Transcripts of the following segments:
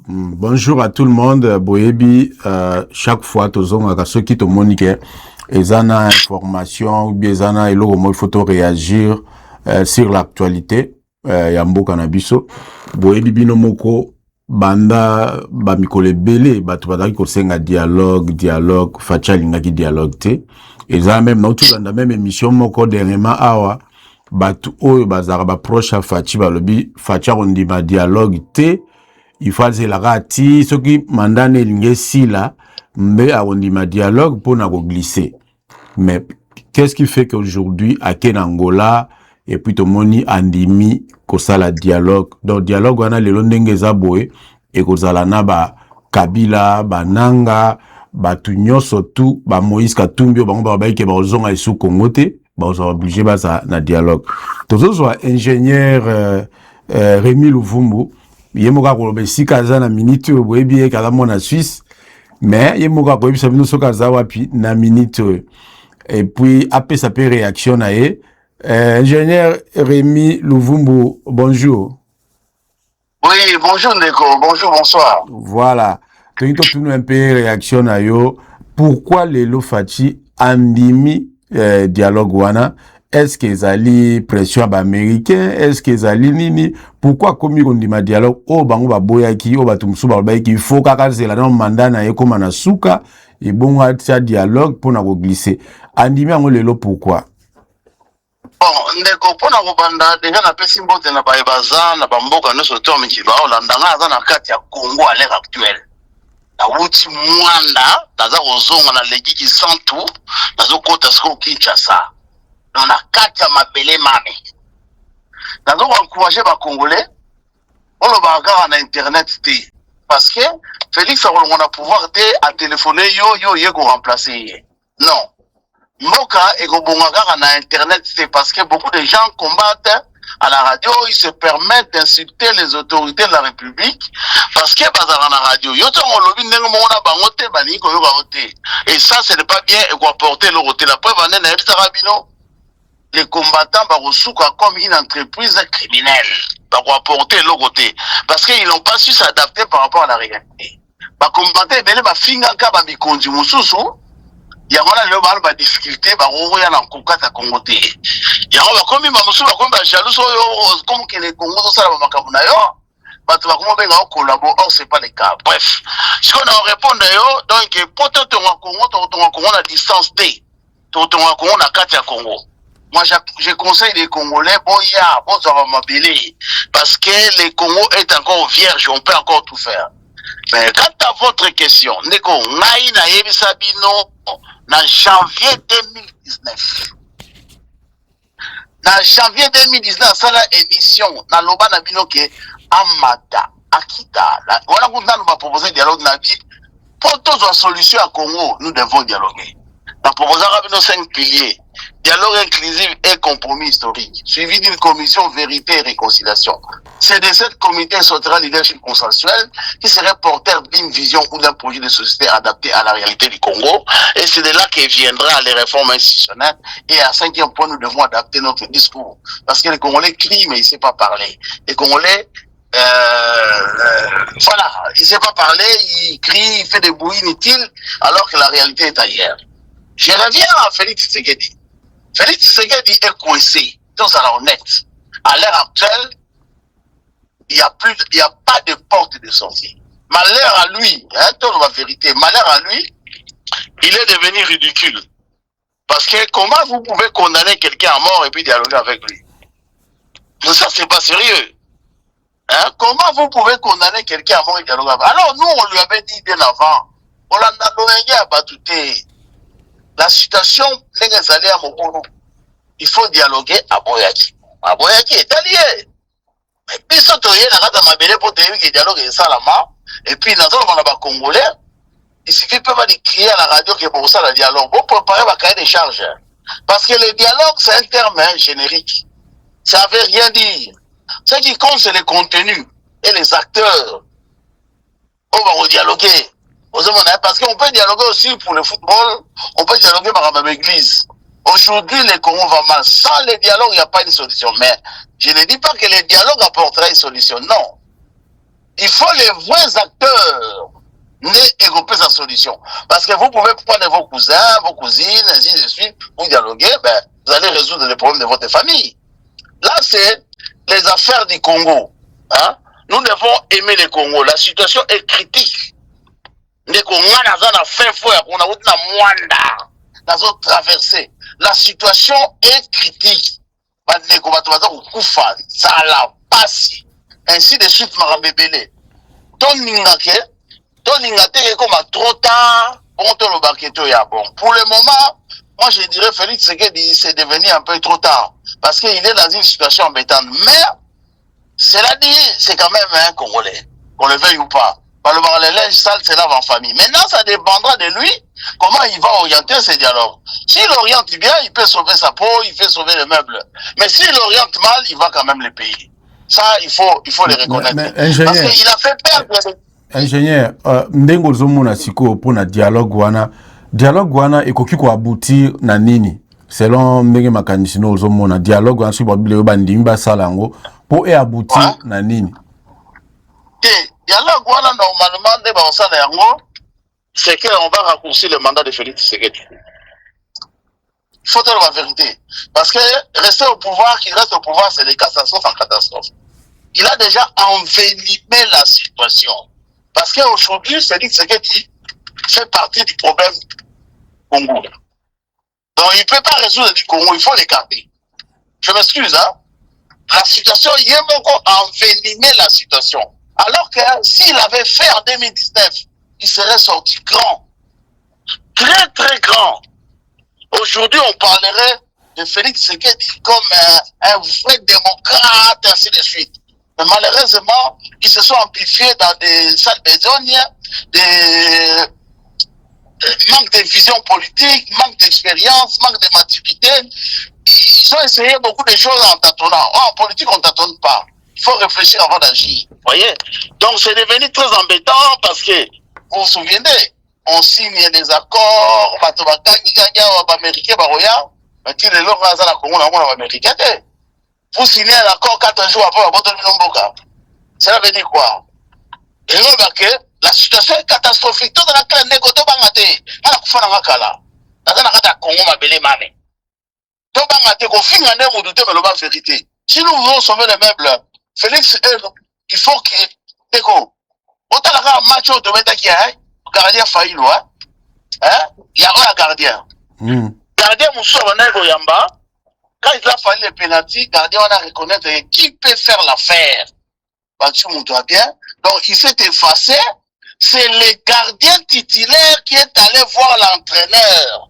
Bonjour à tout le monde. Boyebi, chaque fois, à ceux qui te moniquent, ils ont information ou bien ils ont il faut réagir sur l'actualité. Yambo Kanabiso. Boyebi binomoko banda bamikole bele batu badaki kosenga dialogue fachalinga ki dialogue te. Ils ont même dans même émission moko dernièrement awa batu oyo bazara ba proche à Fachi balobi Facha ondima dialogue te. Il faut dire la rati, ce qui mandane l'ingesi là, mais à ondima dialogue pour n'a glisser. Mais qu'est-ce qui fait qu'aujourd'hui à Kenangola et puis tout moni andimi kosala dialogue. Donc dialogue wana le londenge zaboe et kozala na ba Kabila, ba Nanga, ba tunyoso tout, ba Moïse Katumbi ba ngba ba ke ba ozonga isu Congo te, ba ozo obligé ba za na dialogue. Tozo soit ingénieur Rémi Louvumbu, yemoka kolobe sikaza na minute boyebi kaza mona Suisse, mais yemoka koyebi sabino sokaza wapi na minute. Et puis, après, ça peut réaction à ingénieur Rémi Louvumbu, bonjour. Oui, bonjour Ndeko, bonjour, bonsoir. Voilà. Tu as un peu réaction à yo. Pourquoi les Lofati andimi dialogue wana? Est-ce qu'ils allaient pression américain? Est-ce qu'ils allaient nini? Pourquoi comme on dit ma dialogue? Oh, bango ba boyaki, oh batumsu ba boyaki, il faut qu'à c'est la non mandat na yeko manasuka. Et bon, ça dialogue pour nous glisser. Andimi ango lelo pourquoi? Bon, ndeko pona kobanda déjà na pesi mbote na baebaza na bamboka nyonso to mikiba olandanga aza na kati ya Congo à l'heure actuelle. Na wuti mwanda naza kozonga na legiki santu nazo kota sko Kinshasa. Na kati ya mabele mame. Nazo encourager ba Congolais on le bagarre na internet te parce que Félix a le pouvoir à téléphoner yo ko remplacer. Non. Moka et Gobongagara na internet, c'est parce que beaucoup de gens combattent à la radio, ils se permettent d'insulter les autorités de la République parce que bazara na radio. Et ça, ce n'est pas bien et quoi porter le côté. La preuve en est, les combattants barosuka comme une entreprise criminelle. Pour porter le côté. Parce qu'ils n'ont pas su s'adapter par rapport à la réalité. Ba combattant, ben ba finga ka ba mikonji mususu. Yango na leo ba difficulté ba roro ya na kokata Congo te. Yango ba komi ba mususu ba komi ba jaloux oyo comme que les Congo to sala ba makabu na yo. Ba to ba komo benga collabo, or c'est pas le cas. Bref, ce qu'on a répondre yo donc poto to Congo na distance T. To Congo na kati ya Congo. Moi, je conseille les Congolais, bon, parce que le Congo est encore vierge, on peut encore tout faire. Mais quant à votre question, Neko, Naï na Yebisabino, en janvier 2019. En janvier 2019, ça la émission, na Loba Nabino qui est Amada, Akita. Voilà qu'on nous va proposer dialogue nabi. Pour toutes les solutions à Congo, nous devons dialoguer. Nous proposons 5 piliers. Dialogue inclusif et compromis historique, suivi d'une commission vérité et réconciliation. C'est de cette comité sortira leadership consensuel qui serait porteur d'une vision ou d'un projet de société adapté à la réalité du Congo. Et c'est de là que viendra les réformes institutionnelles. Et à 5e point, nous devons adapter notre discours. Parce que les Congolais crient, mais ils ne savent pas parler. Les Congolais, voilà, ils ne savent pas parler, ils crient, ils font des bruits inutiles, alors que la réalité est ailleurs. Je reviens à Félix Tshisekedi. Félix Tshisekedi est coincé, donc ça est honnête. À l'heure actuelle, il n'y a pas de porte de sortie. Malheur à lui, hein, dans la vérité, malheur à lui, il est devenu ridicule. Parce que comment vous pouvez condamner quelqu'un à mort et puis dialoguer avec lui? Ça, c'est pas sérieux. Hein? Comment vous pouvez condamner quelqu'un à mort et dialoguer avec lui? Alors, nous, on lui avait dit bien avant, on l'a battuté. La situation, il faut dialoguer à Boyaki. À Boyaki est allié. Et puis, ça, dialogue est ça là-bas. Et puis, dans le Congolais, il suffit pas de crier à la radio que pour ça, le dialogue. Vous préparez votre cahier des charges. Parce que le dialogue, c'est un terme générique. Ça ne veut rien dire. Ce qui compte, c'est le contenu et les acteurs. On va dialoguer. Parce qu'on peut dialoguer aussi pour le football, on peut dialoguer par la même église. Aujourd'hui, le Congo va mal. Sans le dialogue, il n'y a pas de solution. Mais je ne dis pas que le dialogue apportera une solution. Non. Il faut les vrais acteurs négocier sa solution. Parce que vous pouvez prendre vos cousins, vos cousines, ainsi de suite, vous dialoguer, ben, vous allez résoudre les problèmes de votre famille. Là, c'est les affaires du Congo. Hein? Nous devons aimer le Congo. La situation est critique. Les Congolais ont fait fouet, on a eu une moindre, nous avons traversé. La situation est critique. Ainsi de suite, Marabébélé. Ton Ningake, ton Ningate est comme trop tard, pour le moment, moi je dirais Félix Tshisekedi, c'est devenu un peu trop tard. Parce qu'il est dans une situation embêtante. Mais, cela dit, c'est quand même un Congolais, qu'on le veuille ou pas. Le linge sale, c'est là en famille. Maintenant, ça dépendra de lui, comment il va orienter ses dialogues. S'il oriente bien, il peut sauver sa peau, il peut sauver les meubles. Mais s'il oriente mal, il va quand même les payer. Ça, il faut le reconnaître. Parce qu'il a fait perdre... Ingénieur, ndengo zomona siko pour na dialogue wana ekoki ko aboutir na nini selon ndenge makanisi no zomona dialogue wana sibo bile bandimi ba salango pour aboutir na nini. Dialogue wana normalement de ba sala yango c'est que on va raccourcir le mandat de Félix Tshisekedi. Il faut dire la vérité parce que rester au pouvoir, qu'il reste au pouvoir, c'est des catastrophes en catastrophe. Il a déjà envenimé la situation. Parce qu'aujourd'hui, Félix Tshisekedi fait partie du problème Congo. Donc, il ne peut pas résoudre le Congo, il faut l'écarter. Je m'excuse, hein. La situation, il a encore envenimé la situation. Alors que s'il avait fait en 2019, il serait sorti grand. Très, très grand. Aujourd'hui, on parlerait de Félix Tshisekedi comme un vrai démocrate, ainsi de suite. Mais malheureusement, ils se sont amplifiés dans des salles besognes, des manque de vision politique, manque d'expérience, manque de maturité. Ils ont essayé beaucoup de choses en tâtonnant. En politique, on ne tâtonne pas. Il faut réfléchir avant d'agir. Vous voyez? Donc, c'est devenu très embêtant parce que, vous vous souvenez, on signe des accords, vous signez un accord 4 jours après votre Mboka. Cela veut dire quoi? Et la situation est catastrophique. Tout dans la négoto bangate. Ala kufana ngakala. Nazana kata Congo mabele mame. Tout bangate ko finga ne mo douter mais le vérité. Si nous voulons sauver les meubles, Félix, il faut que Teko. Autant la match au domaine qui est gardien failli loin. Hein? Il y a un gardien. Gardien Moussa Wanego Yamba. Quand il a fallu les pénaltys, le gardien a reconnaître qui peut faire l'affaire. Bien. Donc il s'est effacé. C'est le gardien titulaire qui est allé voir l'entraîneur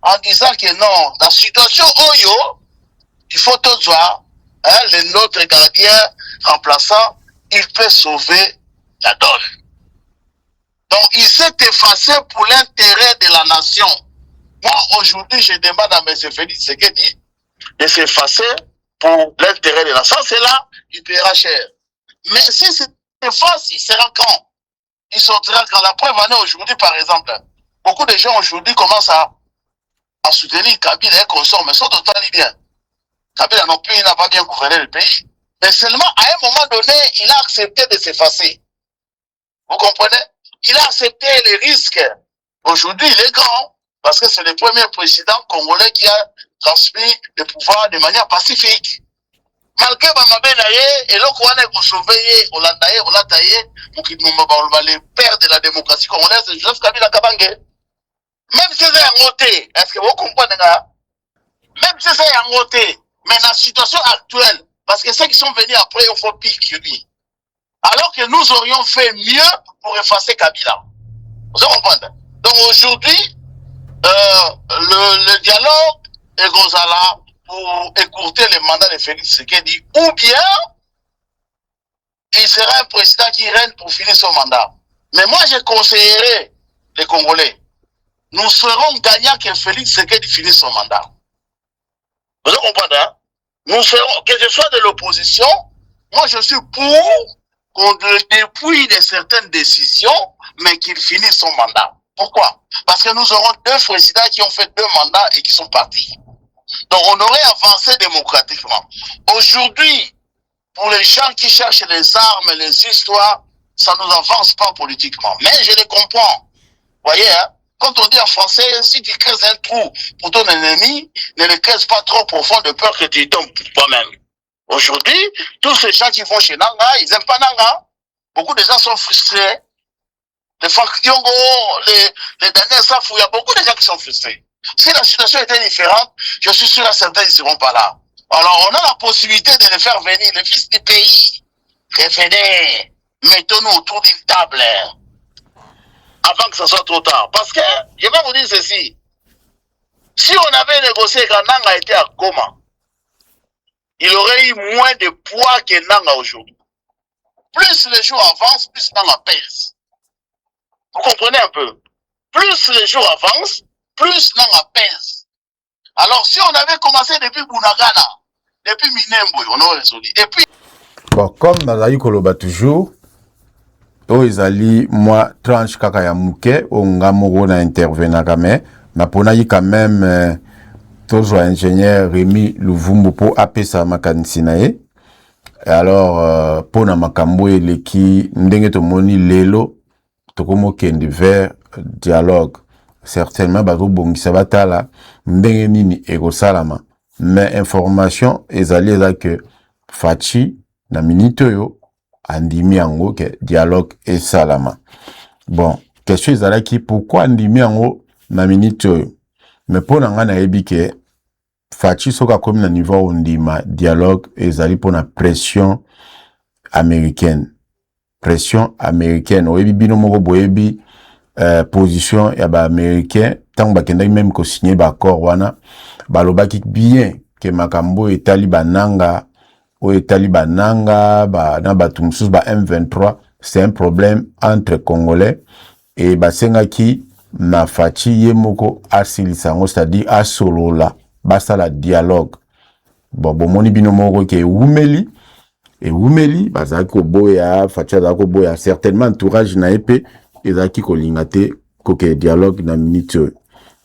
en disant que non, la situation Oyo, il faut tout voir. Hein, l'autre gardien remplaçant, il peut sauver la donne. Donc il s'est effacé pour l'intérêt de la nation. Moi aujourd'hui, je demande à M. Félix Tshisekedi de s'effacer pour l'intérêt de la nation. C'est là, il paiera cher. Mais si c'est efface, il sera quand? Il sortira quand? La preuve en est aujourd'hui, par exemple. Beaucoup de gens aujourd'hui commencent à soutenir Kabila et consort, mais sont totalement bien. Kabila non plus, il n'a pas bien gouverné le pays. Mais seulement à un moment donné, il a accepté de s'effacer. Vous comprenez? Il a accepté les risques. Aujourd'hui, il est grand. Parce que c'est le premier président congolais qui a transmis le pouvoir de manière pacifique. Malgré et les pères de la démocratie congolaise, c'est Joseph Kabila Kabange. Même si c'est un côté, est-ce que vous comprenez là? Même si c'est un côté, mais la situation actuelle, parce que ceux qui sont venus après, il faut pire que lui. Alors que nous aurions fait mieux pour effacer Kabila. Vous comprenez? Donc aujourd'hui, le dialogue est Gonzala pour écourter le mandat de Félix Tshisekedi, ou bien il sera un président qui règne pour finir son mandat. Mais moi, je conseillerais les Congolais. Nous serons gagnants que Félix Tshisekedi finisse son mandat. Vous comprenez, hein? Nous serons, que ce soit de l'opposition, moi je suis pour qu'on dépouille de certaines décisions, mais qu'il finisse son mandat. Pourquoi? Parce que nous aurons 2 présidents qui ont fait 2 mandats et qui sont partis. Donc on aurait avancé démocratiquement. Aujourd'hui, pour les gens qui cherchent les armes, les histoires, ça nous avance pas politiquement. Mais je les comprends. Vous voyez, hein? Quand on dit en français, si tu creuses un trou pour ton ennemi, ne le creuse pas trop profond de peur que tu tombes toi-même. Aujourd'hui, tous ces gens qui vont chez Nanga, ils n'aiment pas Nanga. Beaucoup de gens sont frustrés. Les Franck Diongo, les Daniel Safou, il y a beaucoup de gens qui sont frustrés. Si la situation était différente, je suis sûr que certains ne seront pas là. Alors, on a la possibilité de les faire venir, les fils du pays. Revenez, mettons-nous autour d'une table avant que ce soit trop tard. Parce que, je vais vous dire ceci, si on avait négocié quand Nanga était à Goma, il aurait eu moins de poids que Nanga aujourd'hui. Plus les jours avancent, plus Nanga pèse. Vous comprenez un peu? Plus les jours avancent, plus Nanga pèse. Alors, si on avait commencé depuis Bunagana, depuis Minembwe, on aurait résolu. Et puis... Bon, comme Nazali Koloba toujours, ezali moi tranche kaka ya muke onga moko na intervenaka mais na pona yi quand même tozo ingénieur Rémi Luvumbu po apesa makanisi na ye. Alors pona makambo eleki ndenge tomoni lelo tokomo kende vers dialogue certainement bazo bongisa batala ndenge nini ekosalama mais information ezali eza que Fachi na minute yo andimi yango ke dialogue et salama. Bon, question ezalaki pourquoi andimi yango na minute yo? Mais pour nga na yebi ke Fachi soka komi na niveau ondima dialogue ezali pour na pression américaine. Pression américaine. Oyebi bino moko boyebi position ya ba américain tant ba kenda même ko signer ba accord wana balobaki bien ke makambo etali bananga o etali bananga ba na batu mususu ba M23 c'est un problème entre Congolais et basengaki na Fachi ye moko asilisango c'est-à-dire asolola basala dialogue. Bon bomoni bino moko ke wumeli et wumeli bazaki ko boya Fachi azaki ko boya certainement entourage na epé ezaki ko lingate ko ke dialogue na minute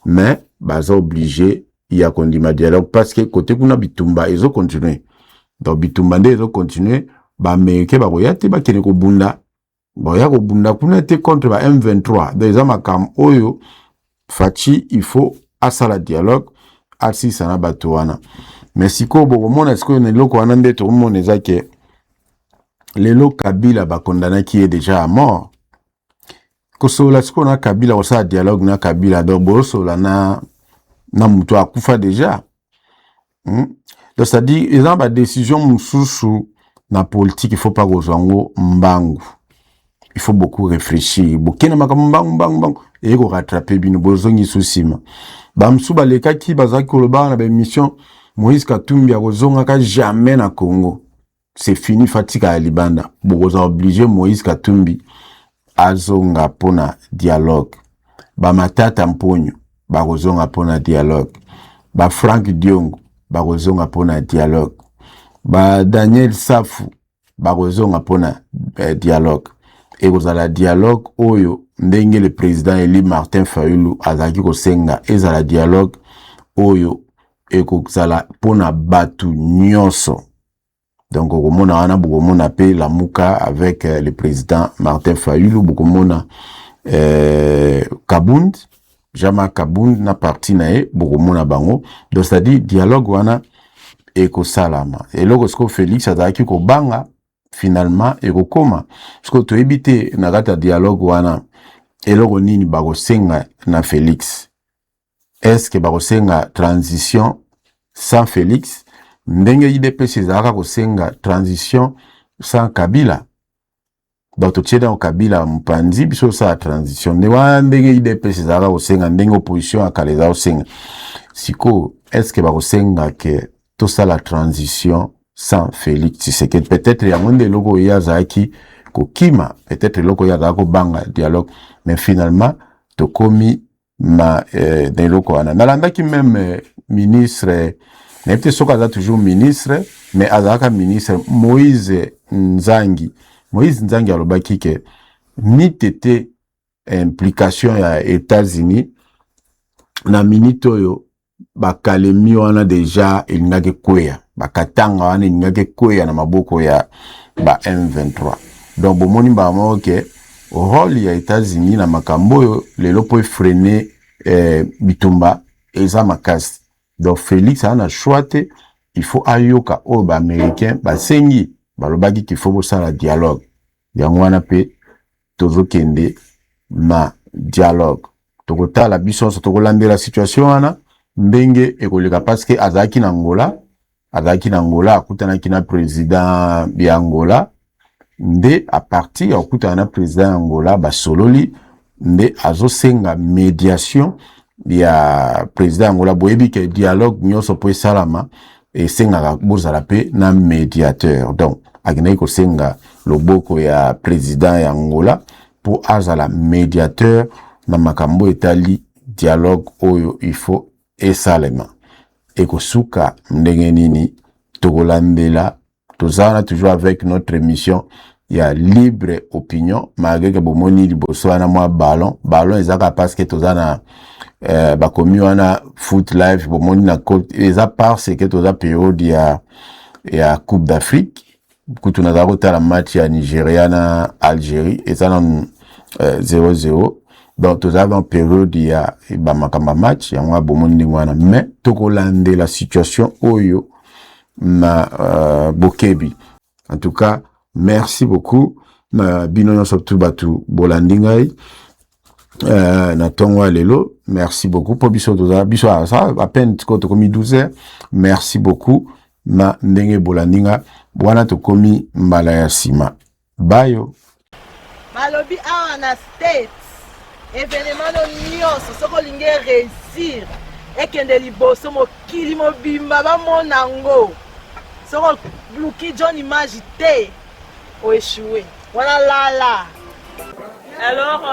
mais baza obligé ya kondima dialogue parce que côté kuna bitumba ezo continuer. Donc bitumba nde ezo continuer ba américain ba koyate ba kene ko bunda ba ya ko bunda kuna te contre ba M23 donc eza makam oyo Fachi il faut asala dialogue asi sana bato wana mais siko bo mona siko ne loko wana nde to mona eza ke lelo Kabila ba condamné qui est déjà à mort kosola siko na Kabila osala dialogue na Kabila donc bosola na muto akufa déjà. Donc c'est-à-dire ils ont ba décision mususu na politique il faut pas kozango mbangu. Il faut beaucoup réfléchir. Bokena makambo mbangu et ko rattraper bino bozongi susima. Ba msuba leka ki bazaki koloba na ba mission Moïse Katumbi a kozonga ka jamais na Congo. C'est fini fatika ya libanda. Bokoza obligé Moïse Katumbi azonga pona dialogue. Ba Matata Mponyo ba kozonga pona dialogue. Ba Frank Diongo ba kozonga pona dialogue. Ba Daniel Safu ba kozonga pona dialogue. Et vous avez dialogue oyo ndenge le président Eli Martin Fayulu azaki kosenga ezala dialogue oyo ekozala pona batu nyonso. Donc okomona wana bokomona pe la muka avec le président Martin Fayulu bokomona Kabund Jama Kabund na parti nae bokomona bango. Donc c'est-à-dire dialogue wana ekosalama. Et lorsque Félix azaki ko banga finalement ekokoma parce que to ebité na kata dialogue wana eloko nini bakosenga na Félix. Est-ce que bakosenga transition sans Félix ndenge IDPS ezaka kosenga transition sans Kabila? Donc to tsheda Kabila mpanzi biso sa transition ne wa ndenge IDPS ezaka kosenga ndenge opposition akaleza kosenga siko est-ce que bakosenga que tout ça la transition sans Félix Tshisekedi? Peut-être il y a un des logos yazaki kokima, peut-être loko yazako banga dialogue, mais finalement to komi ma des logos ana. Nalanda qui même ministre, n'était soka toujours ministre, mais azaka ministre Moïse Nzangi alobaki ke ni tete implication ya États-Unis na minute oyo bakalemi wana déjà ilingake kwea bakatanga wana ilingake kwea na maboko ya ba M23. Donc bomoni mbama ok rôle ya États-Unis na makambo lelo po freiner bitumba eza makasi. Donc Félix a na choix, il faut ayoka o ba américain ba sengi balobaki qu'il faut ça la dialogue. Yango wana pe tozo kende na dialogue. Tokota la biso so tokolande la situation wana ndenge ekoleka parce que azaki na Angola akutana kina président bi Angola nde a partir akutana na président Angola ba sololi nde azosenga médiation ya président Angola boyebi ke dialogue nyonso po salama et senga bozala pe na médiateur. Donc akina ko senga loboko ya président ya Angola pour azala médiateur na makambo etali dialogue oyo il faut esalema ekosuka ndenge nini tokolandela tozana toujours avec notre émission ya libre opinion malgré que bomoni liboso wana mwa ballon ezaka parce que tozana bakomi wana foot live bomoni na côte eza parce que toza période ya Coupe d'Afrique kutu na kotala match ya Nigeria na Algérie ezana 0-0. Donc tous avons période il y a makamba match ya mwa bomoni wana mais tokolande la situation oyo na bokebi. En tout cas merci beaucoup na bino surtout batu bolandingai na tonwa lelo. Merci beaucoup pour biso ça à peine ko to komi 12h. Merci beaucoup na ndenge bolandinga bwana to komi mbala ya sima bayo malobi awa na States événement nyonso soko linge réussir ekende liboso mokili mobimba bamona ngo soko Luki John Image te o échoué voilà là. Alors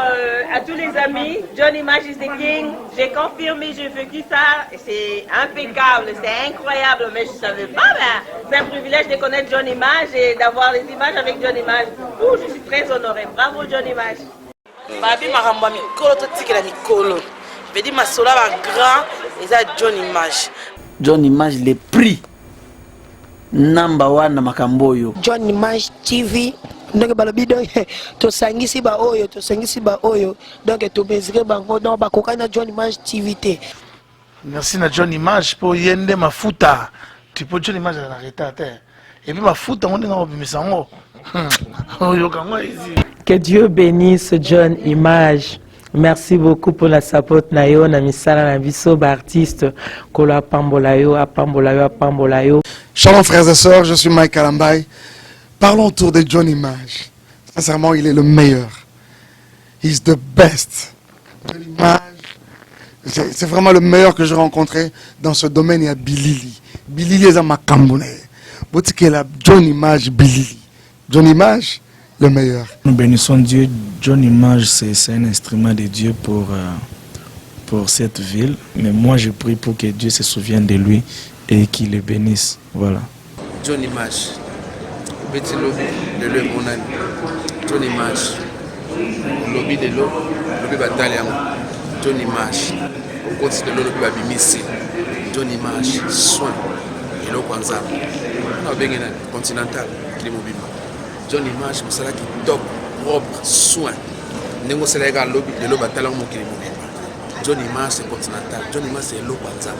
à tous les amis, John Image is the king. J'ai confirmé, j'ai vécu ça, c'est impeccable, c'est incroyable, mais je ne savais pas, c'est un privilège de connaître John Image et d'avoir les images avec John Image. Ouh, je suis très honorée, bravo John Image. Babi maramba mikolo to tikela mikolo. Je veux dire ma sola va grand et ça John Image. John Image le prix number 1 na makamboyo. John Image TV. Donc balobido to sangisi ba oyo donc to bezire bango donc bakokana John Image TV te. Merci na John Image pour yende mafuta tu peux John Image na retate et puis mafuta on nga obimisango oyo kango ici. Que Dieu bénisse John Image. Merci beaucoup pour la support na yo na misala na biso ba artiste ko la pambolayo. Shalom frères et sœurs, je suis Mike Kalambay. Parlons autour de John Image. Sincèrement, il est le meilleur. He's the best. John Image, c'est vraiment le meilleur que j'ai rencontré dans ce domaine. Il y a Bilili. Bilili est à Makambone. John Image, Bilili. John Image, le meilleur. Nous bénissons Dieu. John Image, c'est un instrument de Dieu pour cette ville. Mais moi, je prie pour que Dieu se souvienne de lui et qu'il le bénisse. Voilà. John Image. Petit lobby de l'eau mon ami. John Image. Lobby de l'eau, lobby bataille. John Image. Au côté de l'eau, lobby babimisi. John Image. Soin. Et l'eau Kwanzaa. On a bien continental. John Image, c'est ça qui top, propre, soin. Nengo c'est lobby de l'eau bataille. John Image, c'est continental. John Image, c'est l'eau Kwanzaa.